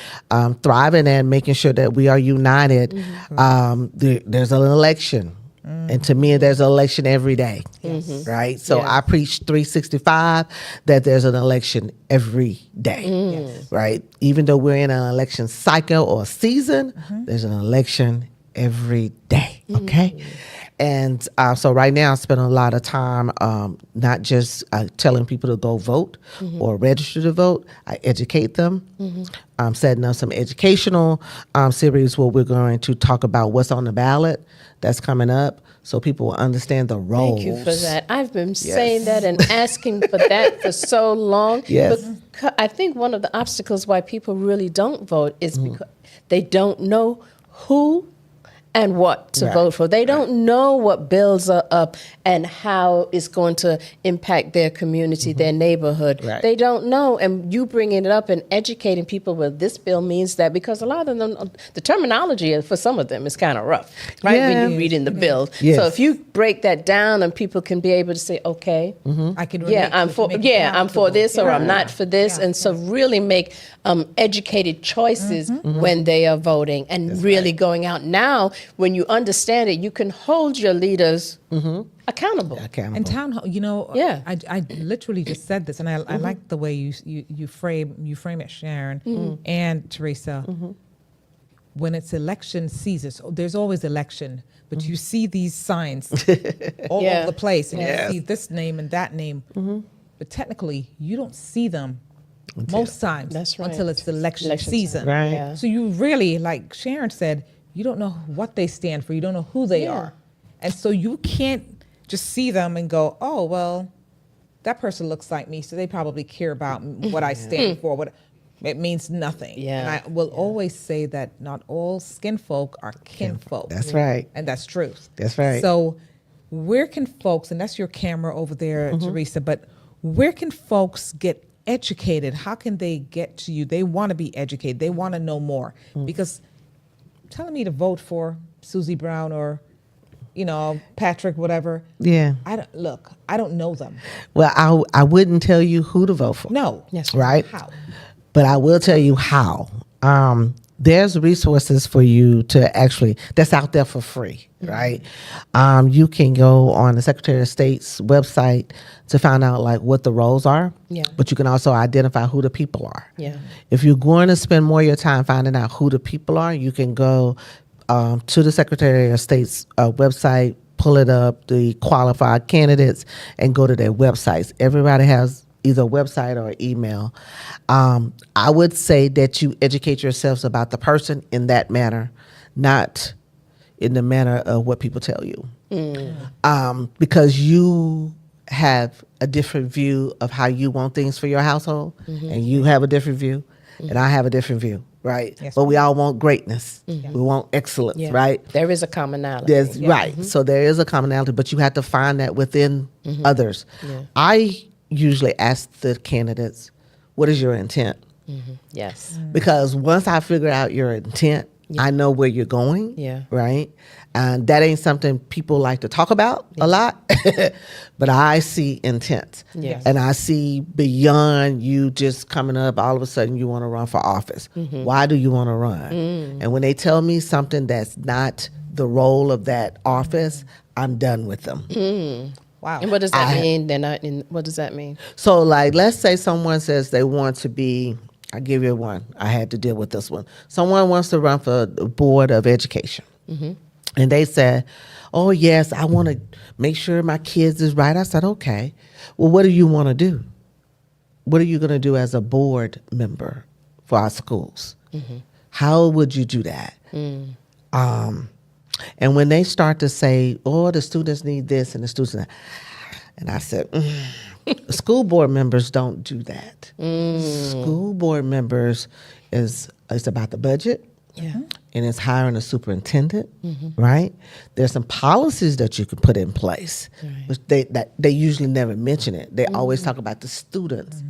thriving and making sure that we are united. There's an election. And to me, there's an election every day, right? So Yeah. I preach 365, that there's an election every day, right? Even though we're in an election cycle or season, there's an election every day, okay? And so right now I spend a lot of time not just telling people to go vote or register to vote. I educate them. I'm setting up some educational series where we're going to talk about what's on the ballot that's coming up so people will understand the roles. Thank you for that. I've been saying that and asking for that for so long. Yes. I think one of the obstacles why people really don't vote is because they don't know who and what to Right. vote for. They don't know what bills are up and how it's going to impact their community, their neighborhood. Right. They don't know. And you bringing it up and educating people, well, this bill means that, because a lot of them, the terminology for some of them is kind of rough, right? Yeah. When you're reading the bill. Yes. So if you break that down and people can be able to say, okay, I can relate yeah, to I'm it, for make it I'm for this or I'm palatable. not for this, and so really make educated choices when they are voting, and really going out now. When you understand it, you can hold your leaders accountable. Accountable. And town hall, Yeah. I literally just said this, and I like the way you frame it, Sharon and Teresa. When it's election season, so there's always election, but you see these signs all Yeah. over the place, and Yes. you see this name and that name, but technically you don't see them most times That's right. until it's election Election season. time. Right. Yeah. So you really, like Sharon said, you don't know what they stand for. You don't know who they Yeah. are. And so you can't just see them and go, oh, well, that person looks like me, so they probably care about what I stand for. What it means nothing. Yeah. And I will always say that not all skin folk are kinfolk. That's right. And that's truth. That's right. So where can folks, and that's your camera over there, Teresa, but where can folks get educated? How can they get to you? They want to be educated. They want to know more. Because telling me to vote for Susie Brown or, Patrick, whatever. Yeah. I don't know them. Well, I wouldn't tell you who to vote for. No. Yes. Right? How? But I will tell you how. There's resources for you to actually, that's out there for free, right? You can go on the Secretary of State's website to find out like what the roles are. Yeah. But you can also identify who the people are. Yeah. If you're going to spend more of your time finding out who the people are, you can go to the Secretary of State's website, pull it up, the qualified candidates, and go to their websites. Everybody has either a website or email. I would say that you educate yourselves about the person in that manner, not in the manner of what people tell you. Because you have a different view of how you want things for your household, and you have a different view, and I have a different view, right? Yes, But we all want greatness. We want excellence, Yeah. right? There is a commonality. There's right. So there is a commonality, but you have to find that within others. I usually ask the candidates, what is your intent? Yes. Because once I figure out your intent, I know where you're going. Yeah. Right. And that ain't something people like to talk about a lot, but I see intent. Yes. And I see beyond you just coming up, all of a sudden you want to run for office. Why do you want to run? And when they tell me something that's not the role of that office, I'm done with them. Wow. And what does that mean? They're not in. What does that mean? So, like, let's say someone says they want to be, I'll give you one. I had to deal with this one. Someone wants to run for the Board of Education. And they said, oh, yes, I want to make sure my kids is right. I said, okay. Well, what do you want to do? What are you going to do as a board member for our schools? How would you do that? And when they start to say, oh, the students need this and the students need that, and I said, school board members don't do that. School board members it's about the budget. Yeah. and it's hiring a superintendent, right? There's some policies that you can put in place, which they usually never mention it. They always talk about the students.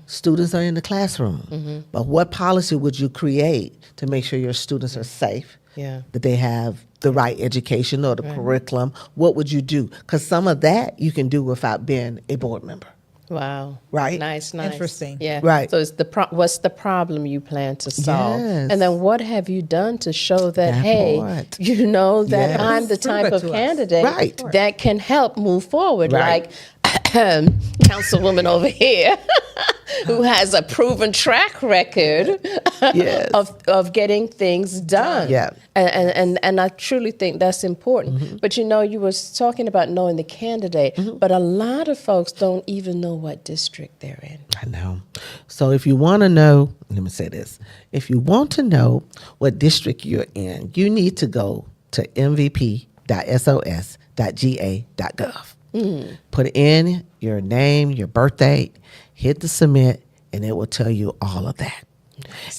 Students are in the classroom, but what policy would you create to make sure your students are safe? Yeah. That they have the right education or the curriculum. What would you do? Because some of that you can do without being a board member. Wow. Right. Nice. Interesting. Yeah. Right. So it's what's the problem you plan to solve? Yes. And then what have you done to show that, That hey, part. you know, that Yes. I'm the Prove type it of to us. candidate Right. that can help move forward? Right. Like Councilwoman over here who has a proven track record Yes. of getting things done. Yeah. And I truly think that's important. But you know, you were talking about knowing the candidate, but a lot of folks don't even know what district they're in. I know. So if you want to know, let me say this. If you want to know what district you're in, you need to go to mvp.sos.ga.gov. Put in your name, your birth date, hit the submit, and it will tell you all of that.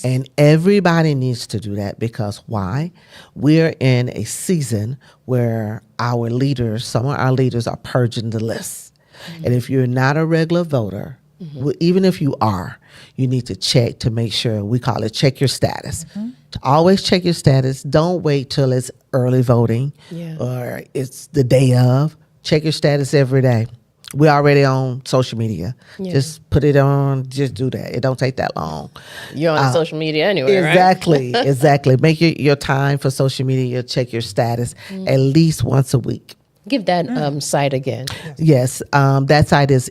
And everybody needs to do that because why? We're in a season where our leaders, some of our leaders are purging the lists. And if you're not a regular voter, even if you are, you need to check to make sure, we call it check your status. To always check your status. Don't wait till it's early voting or it's the day of. Check your status every day. We're already on social media. Yeah. Just put it on. Just do that. It don't take that long. You're on social media anyway, right? Exactly. Exactly. Make your time for social media. Check your status at least once a week. Give that site again. Yes. That site is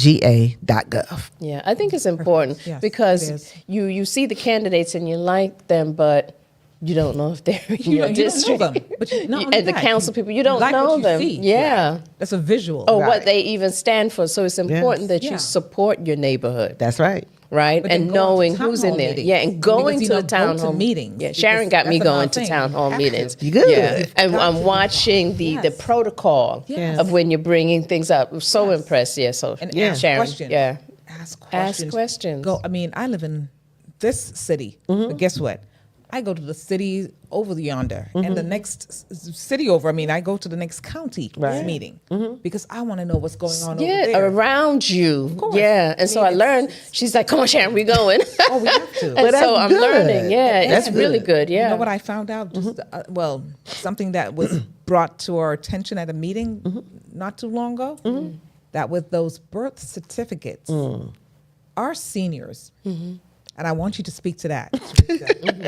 mvp.sos.ga.gov. Yeah, I think it's important Yes, it because is. you see the candidates and you like them, but you don't know if they're in your You don't know district. them, but not only and the that, council people, you don't like know what you them. see. Yeah. That's a visual. Or Right. what they even stand for. So it's important that Yeah. you support your neighborhood, That's right. right? But then And go on to knowing town who's in hall there. meetings. Yeah, and going Because, to the go town to hall meetings. Yeah, because Sharon got me that's another going to thing. town hall You have to. meetings. You good. Yeah. And got I'm to. watching the Yes. protocol Yes. of when you're bringing things up. So Yes. impressed. Yeah, so And yeah. ask Sharon. questions. Yeah. Ask questions. questions. Go. I mean, I live in this city, but guess what? I go to the city over yonder, and the next city over. I mean, I go to the next county meeting because I want to know what's going on over Yeah, there. around you. course. Yeah. And so I mean, learned, she's like, come on, Sharon, we going. Oh, we have to. And Well, so that's I'm good. learning. Yeah, That's it's really good. Yeah. You know what I found out? Just well, something that was brought to our attention at a meeting not too long ago. That with those birth certificates, our seniors, and I want you to speak to that.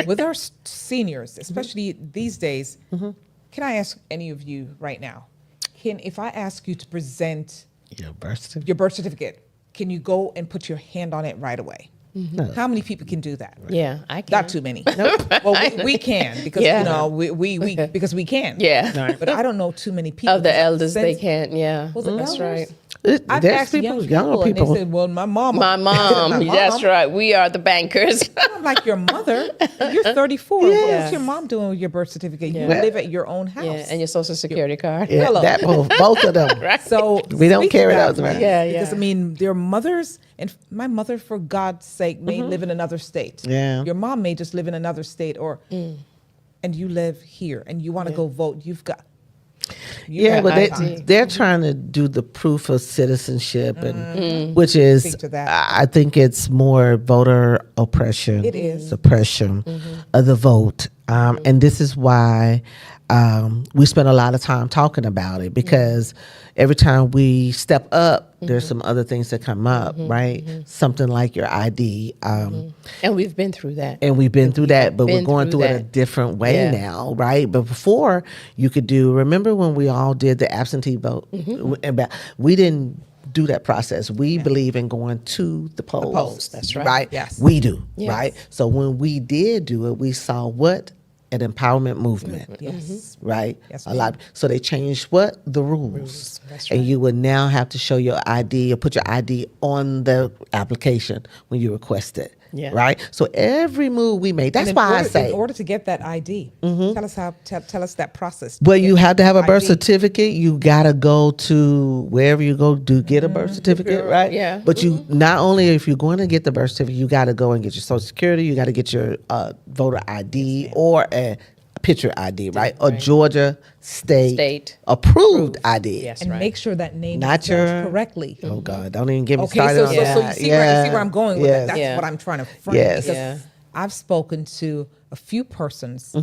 With our seniors, especially these days, can I ask any of you right now? If I ask you to present Your birth certificate. your birth certificate, can you go and put your hand on it right away? No. How many people can do that? Yeah, I can. Not too many. Well, we can because Yeah. you know we because we can. Yeah. But I don't know too many people Of the because elders, they since- can't. Yeah. Was it That's elders? right. I've There's asked people, younger and people. they said, "Well, my mom." My mom. That's right. We are the bankers. I'm like your mother. You're 34. Yeah. What's your mom doing with your birth certificate? You Yeah. live at your own house. Yeah, and your social security card. Yeah, Hello. that both of them. So We don't speak carry to that, those around. Yeah, Because yeah. I mean, their mothers, and my mother, for God's sake, may live in another state. Yeah. Your mom may just live in another state, or and you live here, and you want to go vote. You've got. Yeah, but ID. they're trying to do the proof of citizenship, and which is, Speak to that. I think it's more voter oppression, It is. suppression of the vote, and this is why we spend a lot of time talking about it because every time we step up, there's some other things that come up, right? Something like your ID. And we've been through that. And we've been through that, but we're been going through through it a that. different way Yeah. now, right? But before, you could remember when we all did the absentee vote? We didn't do that process. We believe in going to the polls. polls, that's right. Right? Yes. We do, Yes. right? So when we did do it, we saw what? An empowerment movement. Yes. Right? Yes, a lot. So they changed what? The rules. And you would now have to show your ID or put your ID on the application when you request it. Yeah. right? So every move we make, that's And why I say, in order to get that ID, tell us that process. well, you have to have a birth ID. certificate. You gotta go to wherever you go to get a birth certificate, right? Yeah. But you not only if you're going to get the birth certificate, you gotta go and get your Social Security. You gotta get your voter ID or a picture ID, right? Or Georgia state approved ID. Yes. And right. make sure that name Not is spelled your- correctly. Oh God, don't even get me Okay, started so, on so, that. so you see, where, you see where I'm going with that. That's Yeah. what I'm trying to frame. Yes. Because Yeah. I've spoken to a few persons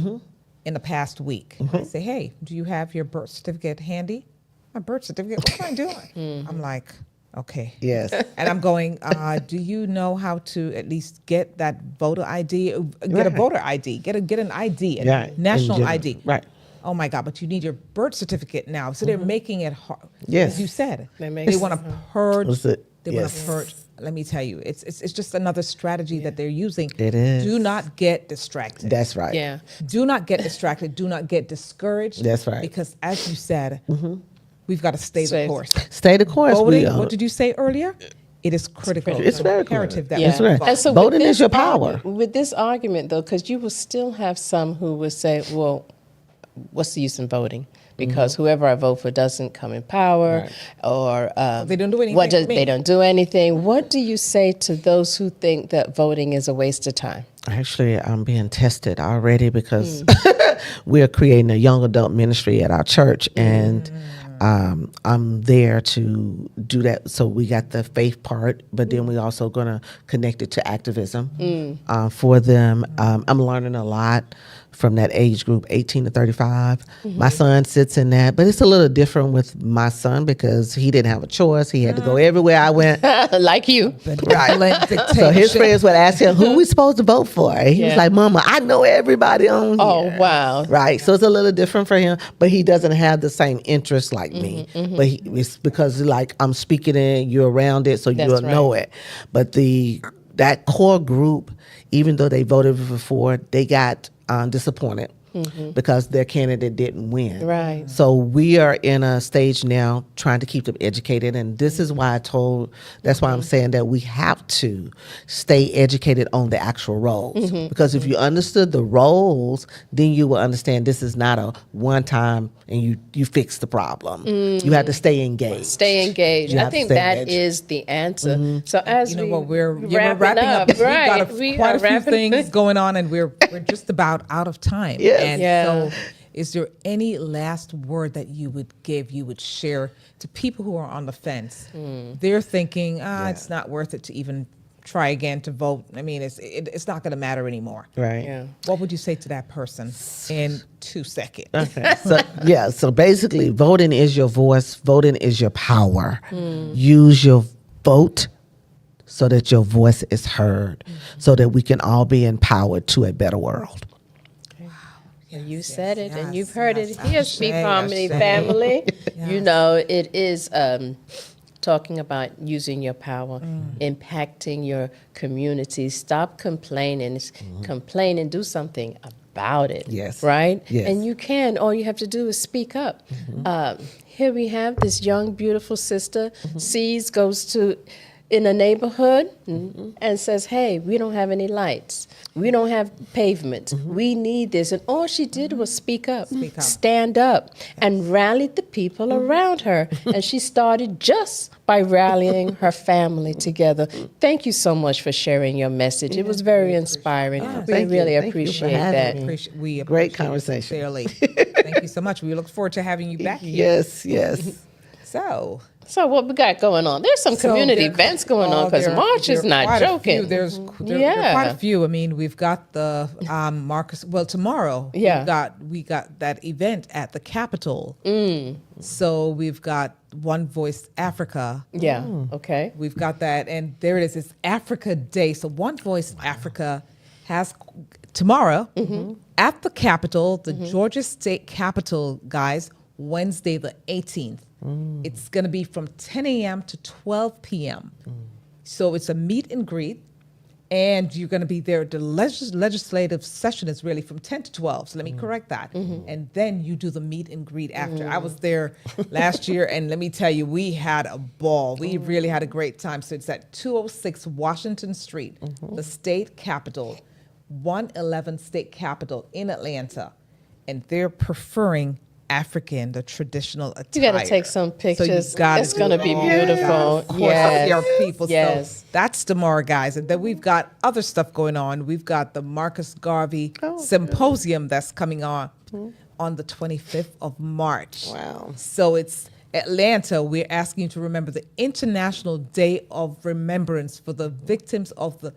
in the past week. I say, hey, do you have your birth certificate handy? My birth certificate? What am I doing? I'm like, okay. Yes. And I'm going, do you know how to at least get that voter ID? Get a voter ID. Get an ID, a Yeah, national in general. ID. Right. Oh my God, but you need your birth certificate now. So they're making it hard. Yes. As you said, They make they it want to purge. That's it. They want Yes. to purge. Let me tell you, it's just another strategy that they're using. It is. Do not get distracted. That's right. Yeah. Do not get distracted. Do not get discouraged. That's right. Because as you said, we've got to stay the Stay- course. Stay the course. Voting, what did you say earlier? It is critical. It's very imperative that critical. That's we right. vote. And so Voting with is this your power. With this argument, though, because you will still have some who will say, well, what's the use in voting? Because whoever I vote for doesn't come in power, or They don't do anything for me. They don't do anything. What do you say to those who think that voting is a waste of time? Actually, I'm being tested already because we're creating a young adult ministry at our church, and I'm there to do that. So we got the faith part, but then we also going to connect it to activism for them. I'm learning a lot from that age group, 18 to 35. My son sits in that, but it's a little different with my son because he didn't have a choice. He had to go everywhere I went. Like you. Right. So his friends would ask him, who we supposed to vote for? And he was Yeah. like, Mama, I know everybody on here. Oh, wow. Right. So it's a little different for him, but he doesn't have the same interest like me. But it's because like I'm speaking it, you're around it, so That's you'll know right. it. But that core group, even though they voted before, they got disappointed. Because their candidate didn't win. Right. So we are in a stage now trying to keep them educated. And this is why that's why I'm saying that we have to stay educated on the actual roles. Because if you understood the roles, then you will understand this is not a one time and you fix the problem. You have to stay engaged. Stay engaged. You I have to think stay that engaged. is the answer. So as You know we what? We're wrapping wrapping up. We've right? got We quite are a few wrapping- things going on, and we're just about out of time. Yes. And Yeah. so, is there any last word that you would share to people who are on the fence? They're thinking, it's not worth it to even try again to vote. I mean, it's not going to matter anymore. Right. Yeah. What would you say to that person in 2 seconds? Okay. So basically voting is your voice, voting is your power. Use your vote so that your voice is heard, so that we can all be empowered to a better world. You said it, and yes, you've heard yes. it here, Speak Ashe, Harmony ashe. family. Yes. You know, it is talking about using your power, impacting your community. Stop complaining. Complain and do something about it. Yes. Right? Yes. And you can. All you have to do is speak up. Here we have this young, beautiful sister, goes in a neighborhood and says, hey, we don't have any lights. We don't have pavement. We need this. And all she did was speak up, stand up, and rallied the people around her. And she started just by rallying her family together. Thank you so much for sharing your message. It was very inspiring. We thank you. really Thank you for appreciate having that. me. We Great appreciate it conversation. sincerely. Thank you so much. We look forward to having you back here. Yes. So what we got going on? There's some community events going on because March is not joking. There are quite a few. I mean, we've got the Marcus. Well, tomorrow we got that event at the Capitol. So we've got One Voice Africa. Yeah. Okay. We've got that, and there it is. It's Africa Day. So One Voice Africa has tomorrow at the Capitol, the Georgia State Capitol, guys. Wednesday the 18th. It's going to be from 10 a.m. to 12 p.m. So it's a meet and greet. And you're going to be there. The legislative session is really from 10 to 12. So let me correct that. And then you do the meet and greet after. I was there last year, and let me tell you, we had a ball. We really had a great time. So it's at 206 Washington Street, the state capitol, 111 state capitol in Atlanta. And they're preferring African, the traditional attire. You got to take some pictures. gotta It's do going to it be all. beautiful. Of course, Yes. there are people. Yes. So that's tomorrow, guys. And then we've got other stuff going on. We've got the Marcus Garvey Symposium that's coming on the 25th of March. Wow. So it's Atlanta. We're asking you to remember the International Day of Remembrance for the victims of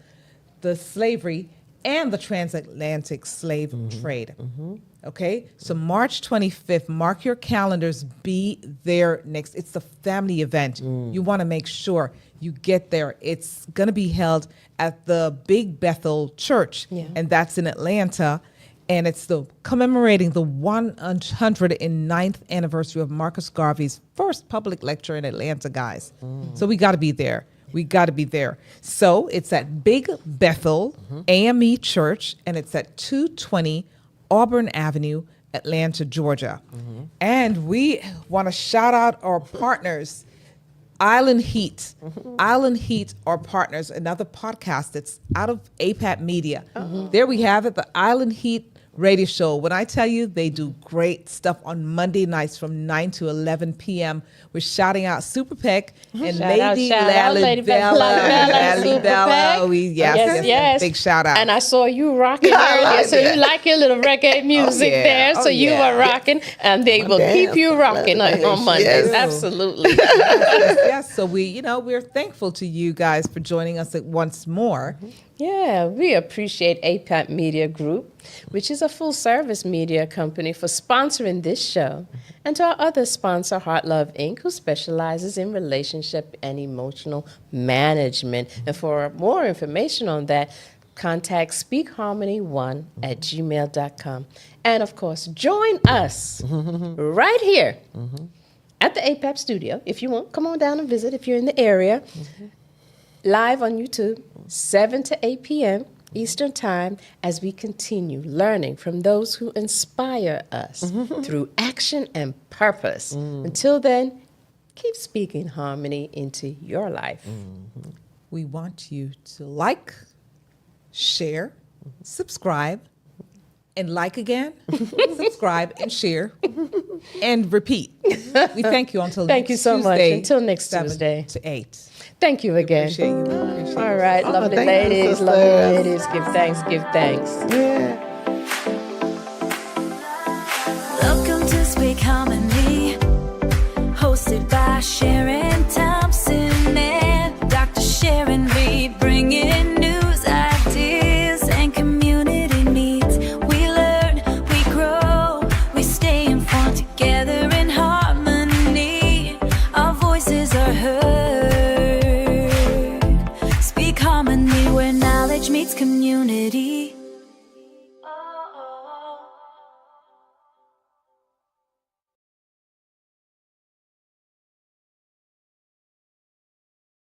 the slavery and the transatlantic slave trade. Okay, so March 25th, mark your calendars, be there next. It's a family event. You want to make sure you get there. It's going to be held at the Big Bethel Church, and that's in Atlanta. And it's commemorating the 109th anniversary of Marcus Garvey's first public lecture in Atlanta, guys. So we got to be there. We got to be there. So it's at Big Bethel AME Church, and it's at 220 Auburn Avenue, Atlanta, Georgia. And we want to shout out our partners, Island Heat. Island Heat, our partners, another podcast that's out of APAP Media. There we have it, the Island Heat radio show. When I tell you they do great stuff on Monday nights from 9 to 11 p.m. We're shouting out Super Peck and Shout out, Lady shout out, Lady Bella, Lally Super Bella. Peck. Yes. Big shout out. And I saw you rocking earlier, so you like your little reggae music yeah. there. So Oh, you yeah. were rocking, and they will keep you rocking on Mondays. Yes. Absolutely. yes. So we're thankful to you guys for joining us once more. Yeah, we appreciate APAP Media Group, which is a full-service media company, for sponsoring this show, and to our other sponsor, Heart Love Inc., who specializes in relationship and emotional management. And for more information on that, contact speakharmony1@gmail.com. And, of course, join us right here at the APAP studio. If you want, come on down and visit if you're in the area. Live on YouTube, 7 to 8 p.m. Eastern Time, as we continue learning from those who inspire us through action and purpose. Until then, keep speaking harmony into your life. We want you to like, share, subscribe, and like again, subscribe and share, and repeat. We thank you until Thank next you so much. Tuesday, Until next 7 Tuesday. to 8. Thank you again. Appreciate you. Appreciate All you. right, lovely thank you, ladies, sisters. lovely ladies. Give thanks, give thanks. Yeah. Welcome to Speak Harmony, hosted by Sharon Thompson and Dr. Sharon Reid, bringing news, ideas, and community needs. We learn, we grow, we stay informed together in harmony. Our voices are heard. Speak Harmony, where knowledge meets community.